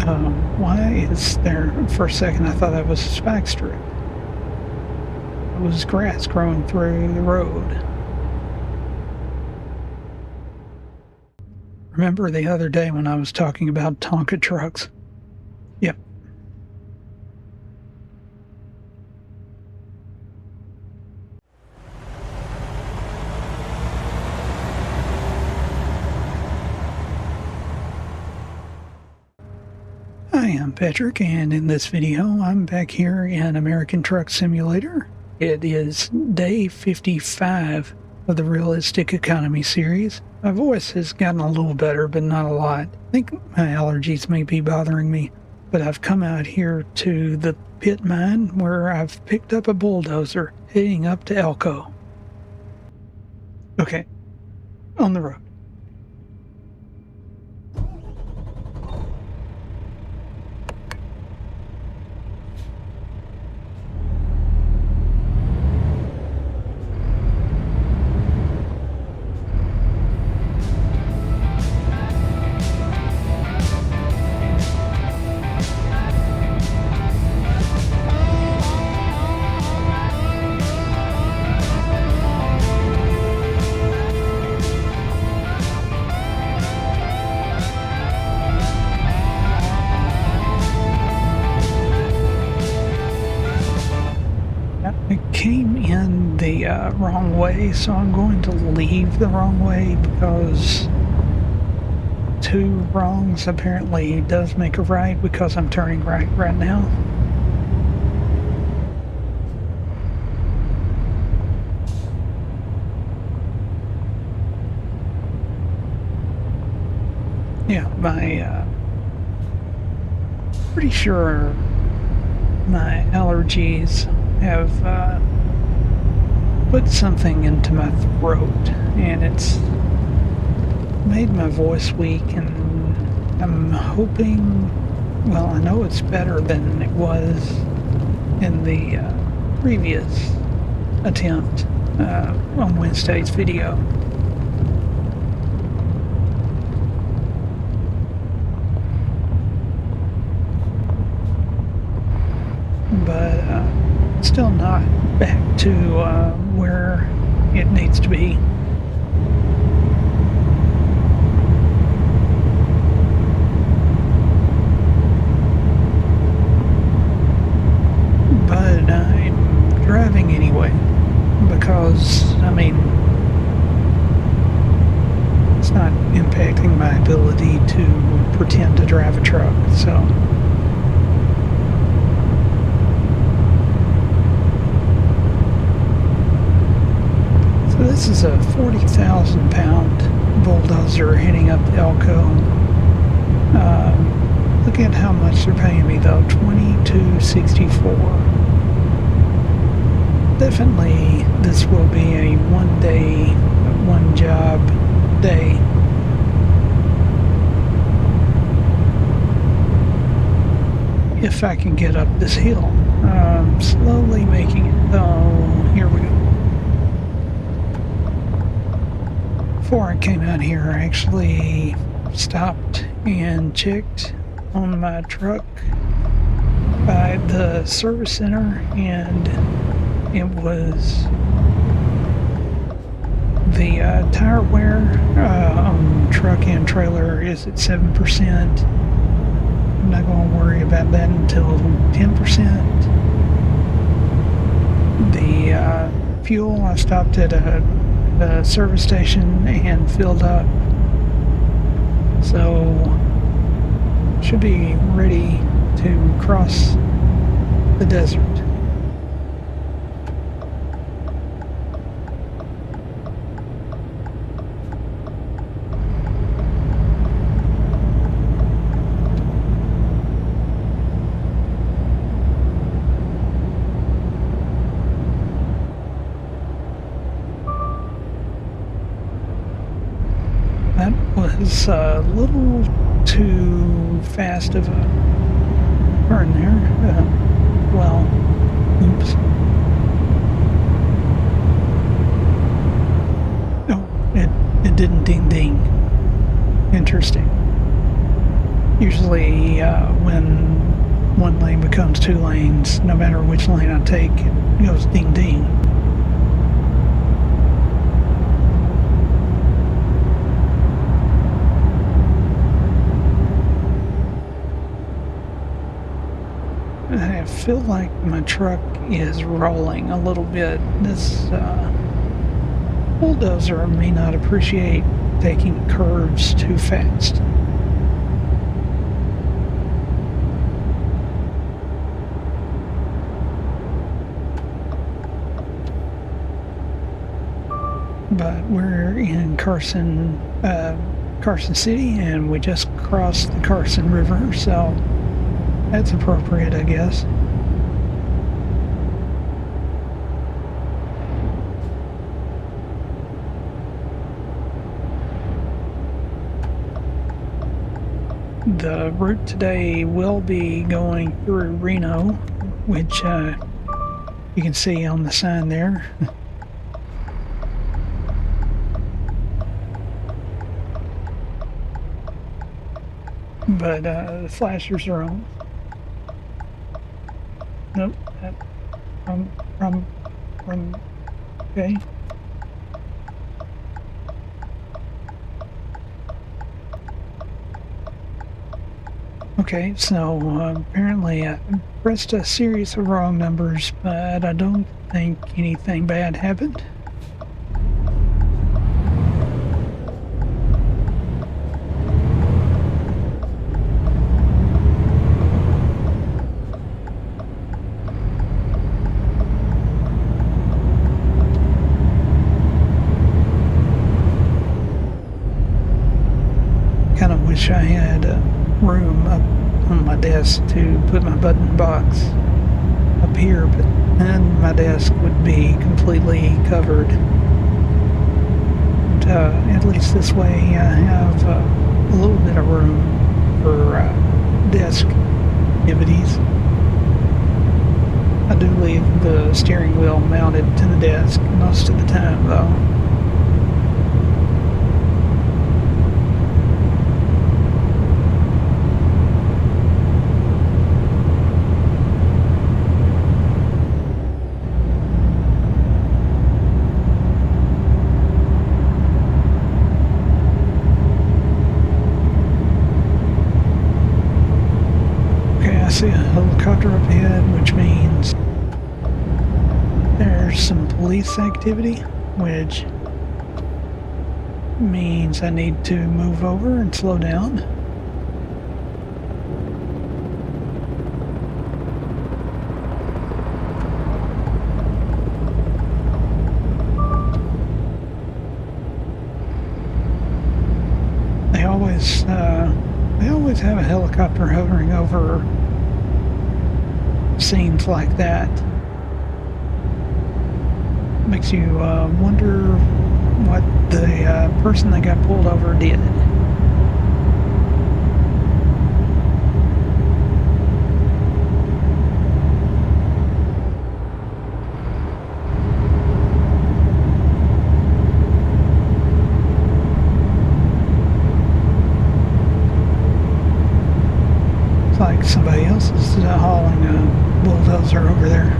Why is there... For a second I thought that was a spike strip. It was grass growing through the road. Remember the other day when I was talking about Tonka trucks? Yep. Hi, I'm Patrick, and in this video I'm back here in American Truck Simulator. It is day 55 of the Realistic Economy series. My voice has gotten a little better, but not a lot. I think my allergies may be bothering me, but I've come out here to the pit mine where I've picked up a bulldozer heading up to Elko. Okay, on the road. I came in the wrong way, so I'm going to leave the wrong way because 2 wrongs apparently does make a right because I'm turning right now. Yeah, pretty sure my allergies have put something into my throat, and it's made my voice weak, and I'm hoping, well, I know it's better than it was in the previous attempt on Wednesday's video. But still not back to where it needs to be. But I'm driving anyway because, I mean, it's not impacting my ability to pretend to drive a truck, so... This is a 40,000 pound bulldozer heading up to Elko. Look at how much they're paying me though, $22.64. Definitely this will be a one job day. If I can get up this hill. Slowly making it. Oh, here we go. Before I came out here, I actually stopped and checked on my truck by the service center, and it was the tire wear on truck and trailer is at 7%. I'm not going to worry about that until 10%. The fuel, I stopped at a service station and filled up, so should be ready to cross the desert. That was a little too fast of a turn there. Well, oops. Oh, it didn't ding ding. Interesting. Usually when one lane becomes 2 lanes, no matter which lane I take, it goes ding ding. I feel like my truck is rolling a little bit. This bulldozer may not appreciate taking curves too fast. But we're in Carson City, and we just crossed the Carson River, so that's appropriate, I guess. The route today will be going through Reno, which you can see on the sign there. But the flashers are on. Nope. From okay. Okay, so apparently I pressed a series of wrong numbers, but I don't think anything bad happened. Kind of wish I had room up on my desk to put my button box up here, but then my desk would be completely covered. But, at least this way I have a little bit of room for desk activities. I do leave the steering wheel mounted to the desk most of the time, though. I see a helicopter up ahead, which means there's some police activity, which means I need to move over and slow down. They always have a helicopter hovering over scenes like that. Makes you wonder what the person that got pulled over did. It's like somebody else is hauling a bulldozer over there.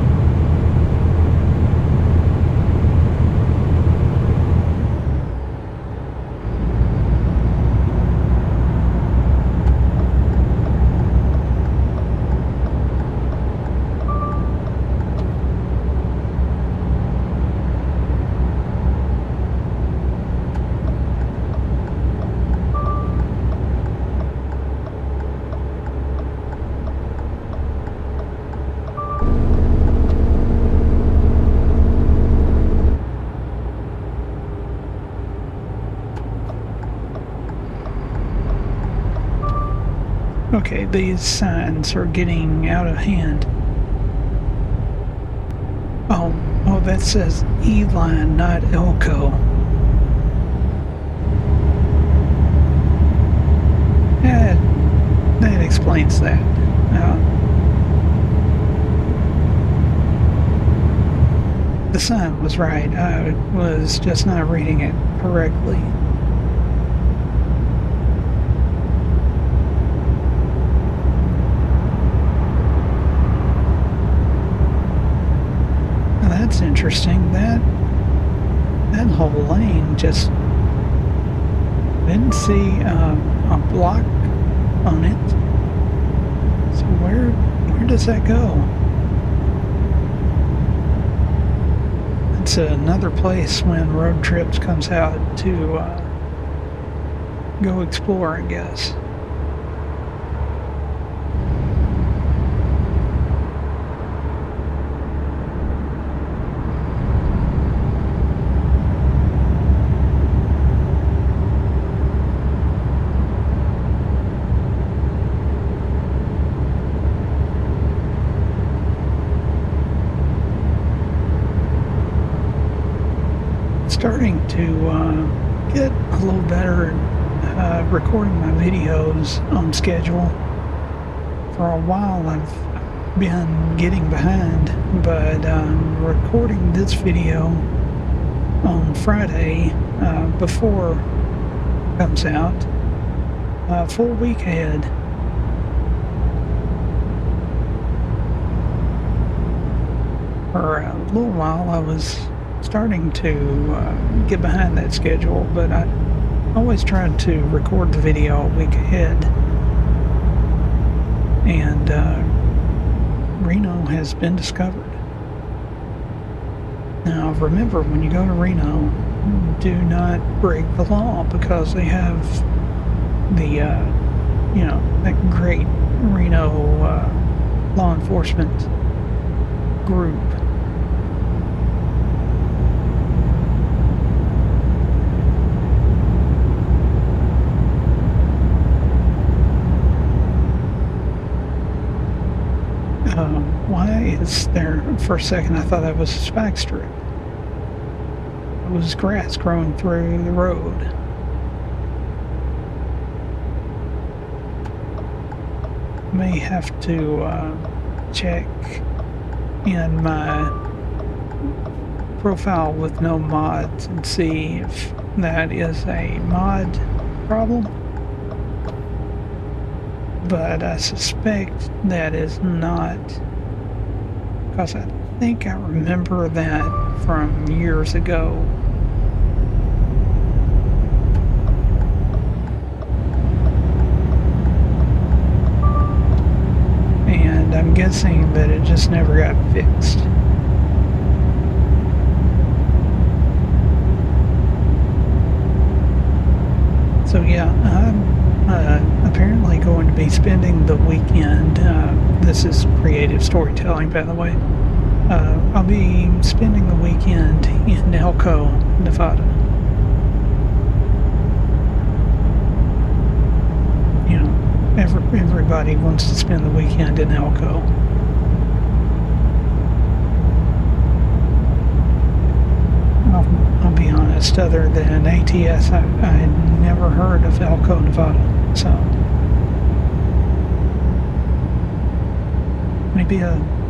Okay, these signs are getting out of hand. Oh, that says E-line, not Elko. That explains that. The sign was right. I was just not reading it correctly. interesting. That whole lane just didn't see a block on it. So where does that go? It's another place when Road Trips comes out to go explore, I guess. Starting to get a little better at recording my videos on schedule. For a while I've been getting behind, but recording this video on Friday before it comes out, a full week ahead. For a little while I was starting to get behind that schedule, but I always tried to record the video a week ahead. And Reno has been discovered. Now remember, when you go to Reno, do not break the law, because they have the that great Reno law enforcement group. Why is there, for a second I thought that was a spike strip. It was grass growing through the road. May have to check in my profile with no mods and see if that is a mod problem. But I suspect that is not, because I think I remember that from years ago. And I'm guessing that it just never got fixed. So yeah, I'm apparently going to be spending the weekend, this is creative storytelling, by the way. I'll be spending the weekend in Elko, Nevada. You know, everybody wants to spend the weekend in Elko. I'll be honest, other than ATS, I had never heard of Elko, Nevada. So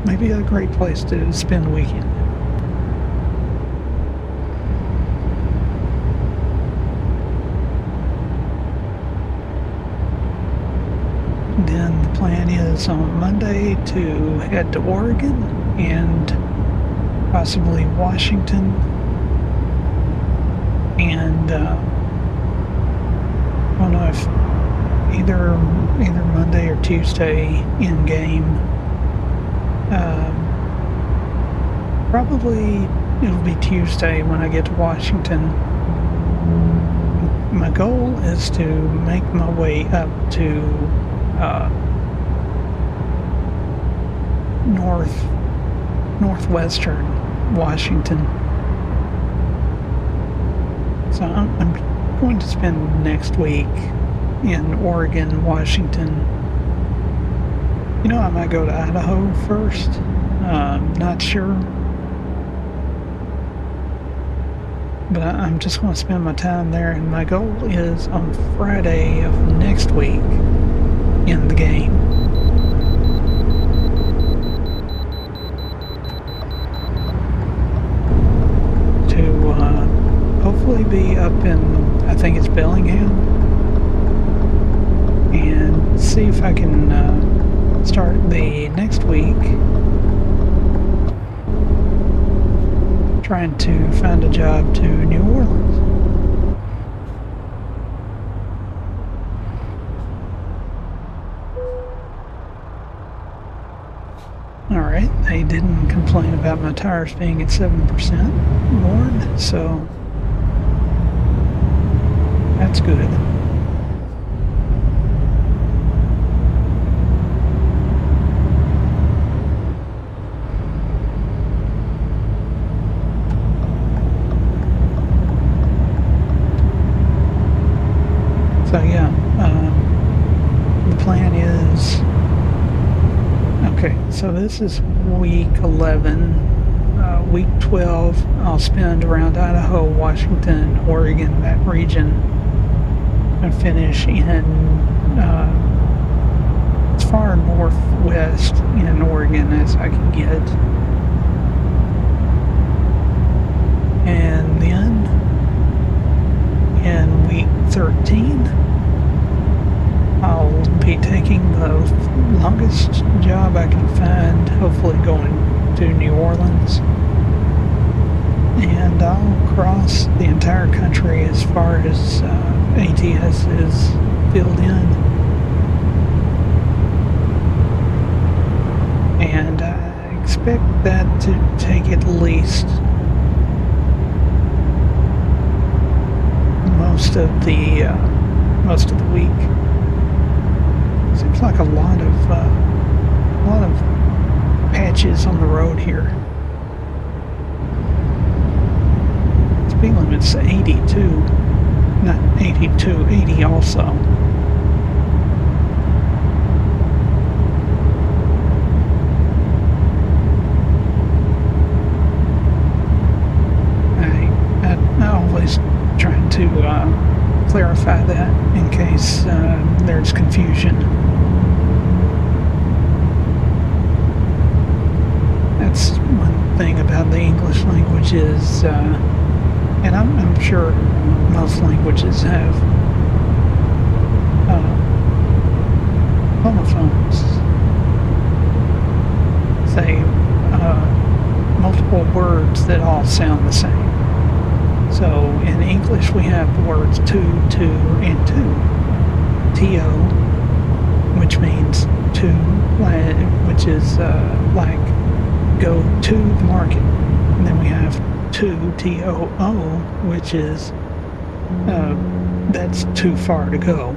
maybe a great place to spend the weekend. Then the plan is on Monday to head to Oregon and possibly Washington, and I don't know if either Monday or Tuesday in game. Probably it'll be Tuesday when I get to Washington. My goal is to make my way up to northwestern Washington. So I'm going to spend next week in Oregon, Washington. You know, I might go to Idaho first. Not sure. But I'm just going to spend my time there, and my goal is on Friday of next week in the game. To hopefully be up in, I think it's Bellingham, and see if I can start the next week trying to find a job to New Orleans. Alright, they didn't complain about my tires being at 7% board, so that's good. So yeah, the plan is, okay, so this is week 11. Week 12, I'll spend around Idaho, Washington, Oregon, that region, and finish in as far northwest in Oregon as I can get. And then in week 13, I'll be taking the longest job I can find, hopefully going to New Orleans. And I'll cross the entire country as far as ATS is filled in. And I expect that to take at least most of the week. Seems like a lot of patches on the road here. Speed limit's 82, not 82, 80 also. I always try to clarify that in case there's confusion. That's one thing about the English language is, and I'm sure most languages have homophones, say multiple words that all sound the same. So in English we have the words to, and to. To, which means to, which is like go to the market. And then we have to, T-O-O, which is that's too far to go.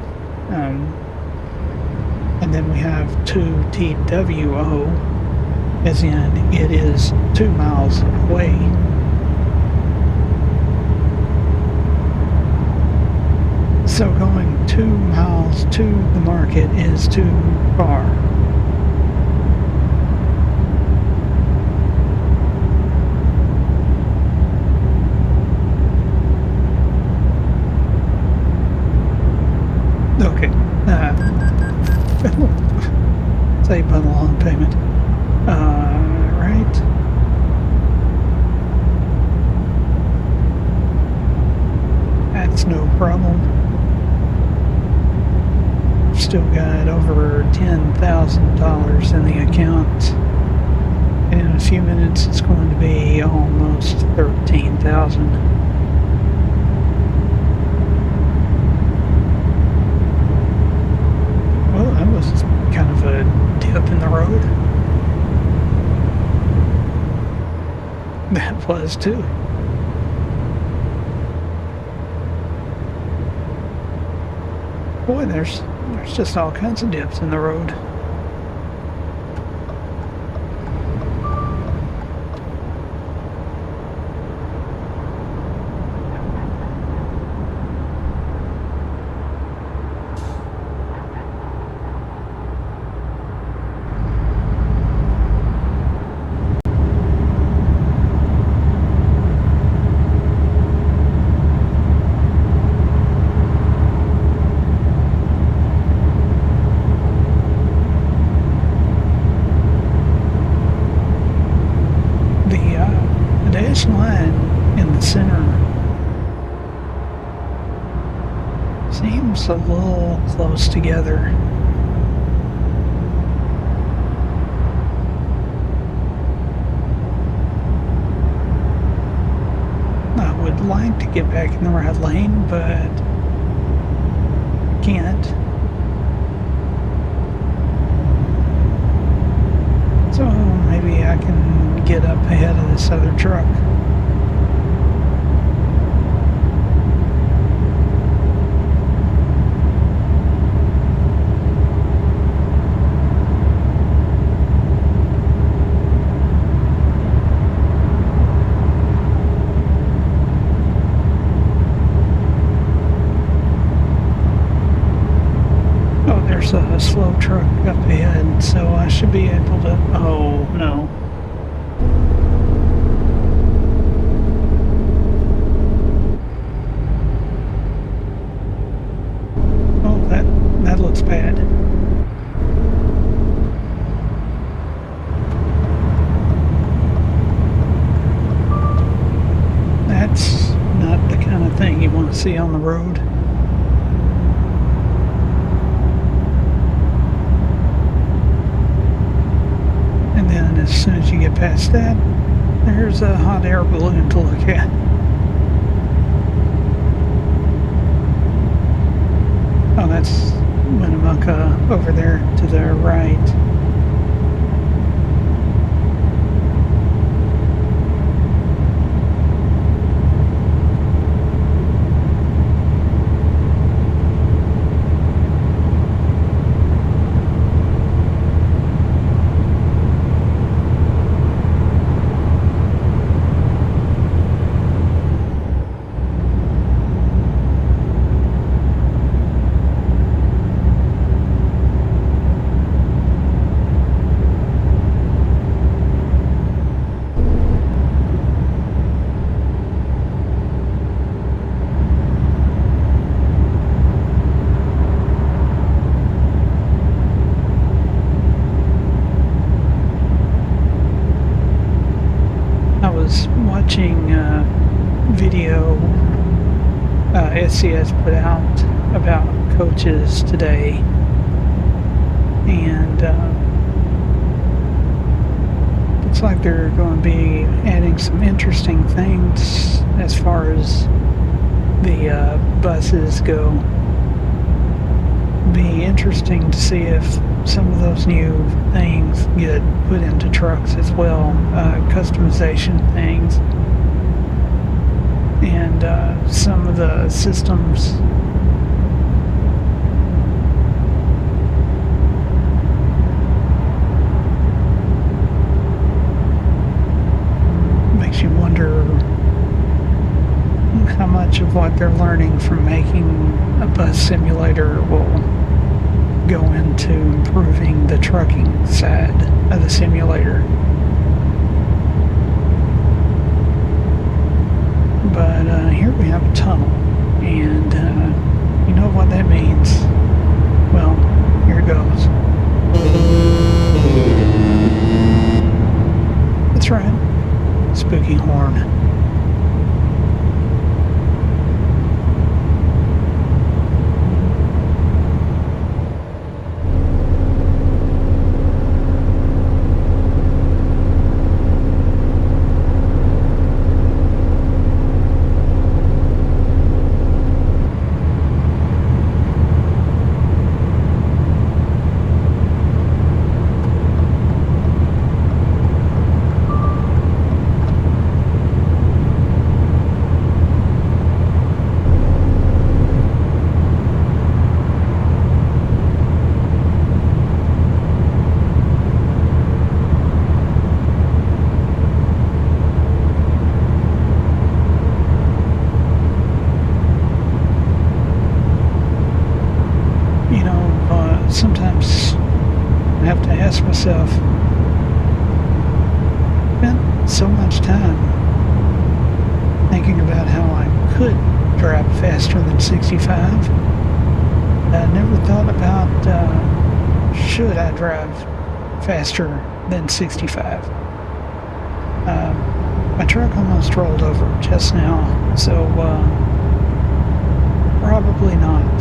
And then we have to, T-W-O, as in it is 2 miles away. So going 2 miles to the market is too far. Okay. Save bundle on payment. Right. That's no problem. Still got over $10,000 in the account. In a few minutes, it's going to be almost $13,000. Well, that was kind of a dip in the road. That was too. Boy, there's just all kinds of dips in the road. Dash line in the center seems a little close together. like to get back in the right lane, but can't. So maybe I can get up ahead of this other truck. There's a slow truck up ahead, so I should be able to... Oh, no. Oh, that looks bad. That's not the kind of thing you want to see on the road. As soon as you get past that, there's a hot air balloon to look at. Oh, that's Winnemucca over there to the right. Watching a video SCS put out about coaches today, and looks like they're going to be adding some interesting things as far as the buses go. Be interesting to see if some of those new things get put into trucks as well, customization things, and some of the systems. Makes you wonder how much of what they're learning from making a bus simulator will go into improving the trucking side of the simulator. But here we have a tunnel, and you know what that means. Well, here it goes. That's right, spooky horn. Sometimes I have to ask myself, spent so much time thinking about how I could drive faster than 65. I never thought about should I drive faster than 65. My truck almost rolled over just now, so probably not.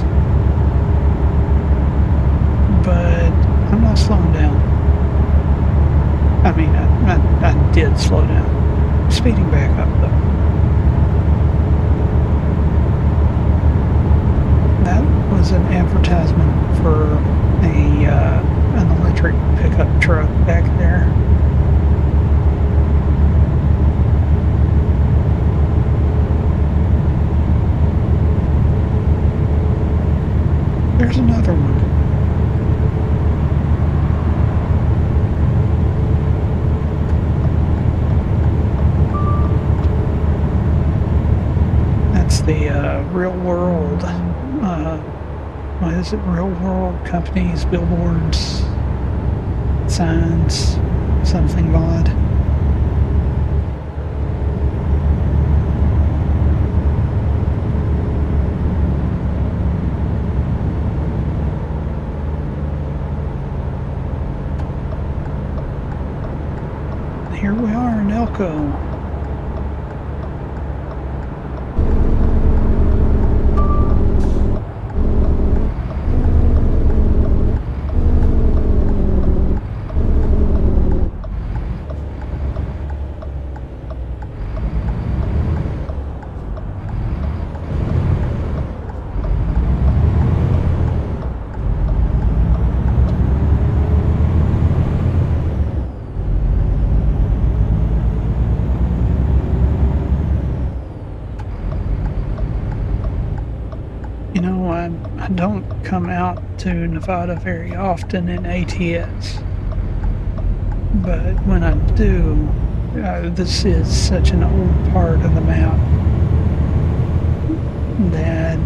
But I'm not slowing down. I mean, I did slow down. Speeding back up, though. advertisement for an electric pickup truck back there. There's another one. That's the real world, what is it? Real world companies, billboards, signs, something odd. Here we are in Elko. I don't come out to Nevada very often in ATS, but when I do, this is such an old part of the map that,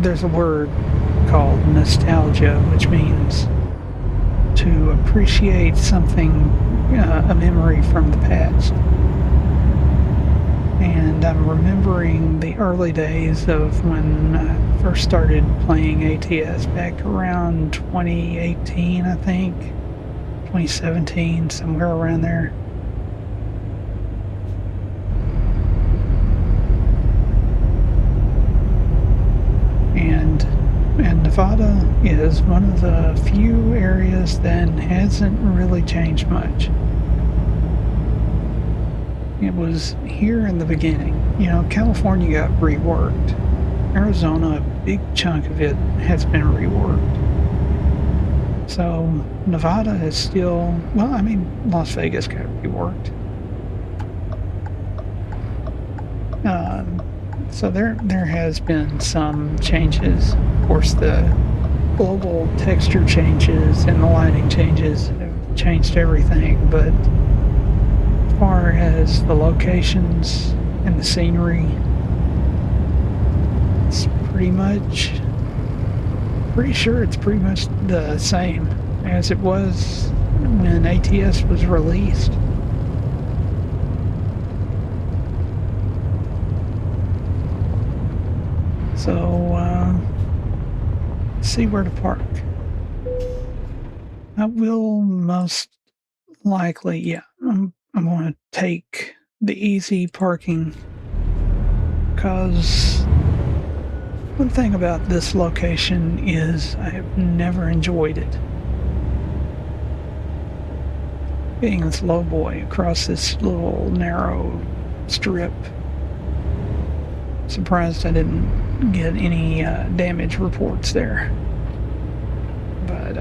there's a word called nostalgia, which means to appreciate something, a memory from the past. And I'm remembering the early days of when I first started playing ATS back around 2018, I think. 2017, somewhere around there. And Nevada is one of the few areas that hasn't really changed much. It was here in the beginning. California got reworked. Arizona, a big chunk of it has been reworked. So Nevada is still, Las Vegas got reworked. So there has been some changes. Of course, the global texture changes and the lighting changes have changed everything, but as far as the locations and the scenery, it's pretty sure it's pretty much the same as it was when ATS was released. So, let's see where to park. I will most likely, I'm going to take the easy parking, because one thing about this location is I have never enjoyed it. Being this low boy across this little narrow strip. Surprised I didn't get any damage reports there. But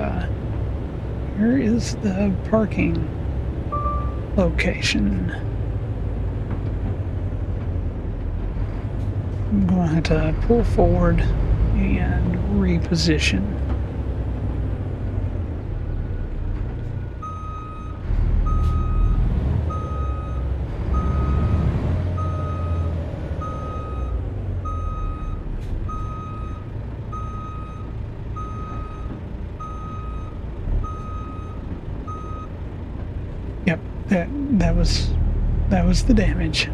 here is the parking location. I'm going to pull forward and reposition. Yep, that was the damage.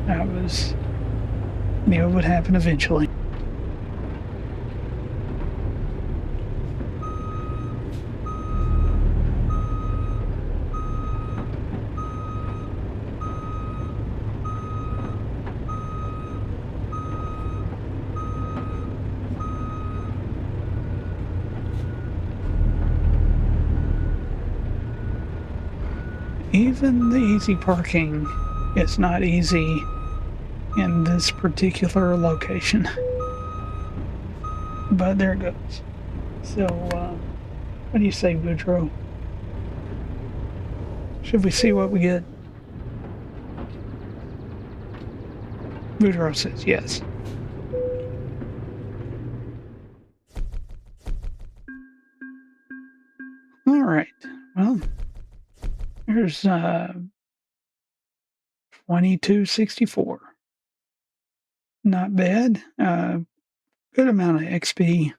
Knew it would happen eventually. Even the easy parking is not easy in this particular location. but there it goes. So, what do you say, Boudreaux? Should we see what we get? Boudreaux says yes. All right. Well, there's 2264. Not bad. Good amount of XP.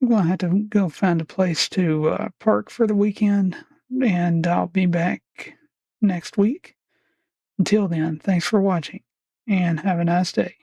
I'm going to have to go find a place to park for the weekend, and I'll be back next week. Until then, thanks for watching, and have a nice day.